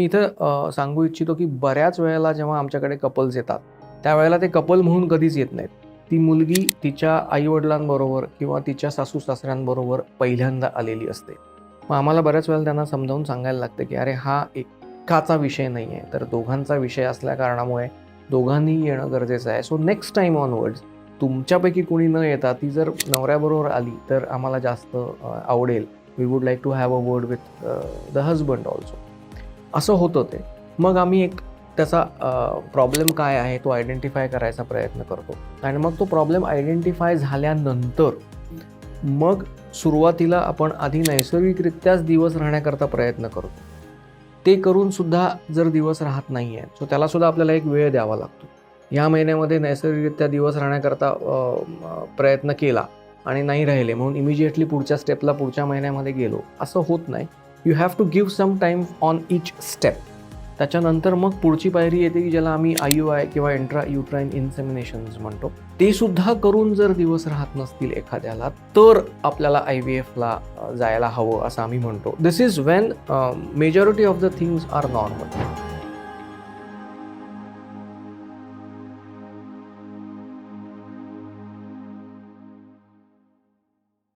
मी इथं सांगू इच्छितो की बऱ्याच वेळेला जेव्हा आमच्याकडे कपल्स येतात त्यावेळेला ते कपल म्हणून कधीच येत नाहीत. ती मुलगी तिच्या आईवडिलांबरोबर किंवा तिच्या सासू सासऱ्यांबरोबर पहिल्यांदा आलेली असते. मग आम्हाला बऱ्याच वेळेला त्यांना समजावून सांगायला लागतं की अरे हा एकाचा विषय नाही आहे, तर दोघांचा विषय असल्या कारणामुळे दोघांनी येणं गरजेचं आहे. सो नेक्स्ट टाईम ऑनवर्ड्स तुमच्यापैकी कोणी न येता ती जर नवऱ्याबरोबर आली तर आम्हाला जास्त आवडेल. We would like to have a word with the husband also. असं होतं ते. मग आम्ही एक त्याचा प्रॉब्लेम काय आहे तो आयडेंटिफाय करायचा प्रयत्न करतो आणि मग तो प्रॉब्लेम आयडेंटिफाय झाल्यानंतर मग सुरुवातीला आपण आधी नैसर्गिकरित्याच दिवस राहण्याकरता प्रयत्न करतो. ते करून सुद्धा जर दिवस राहत नाही आहे सो त्यालासुद्धा आपल्याला एक वेळ द्यावा लागतो. ह्या महिन्यामध्ये नैसर्गिकरित्या दिवस राहण्याकरता प्रयत्न केला आणि नाही राहिले म्हणून इमिजिएटली पुढच्या स्टेपला पुढच्या महिन्यामध्ये गेलो असं होत नाही. You have to give some time on each step. त्याच्यानंतर मग पुढची पायरी येते की ज्याला आम्ही IUI किंवा इंट्रा युट्राईन इन्सेमिनेशन्स म्हणतो. ते सुद्धा करून जर दिवस राहत नसतील एखाद्याला तर आपल्याला IVFला जायला हवं असं आम्ही म्हणतो. This is when majority of the things are normal.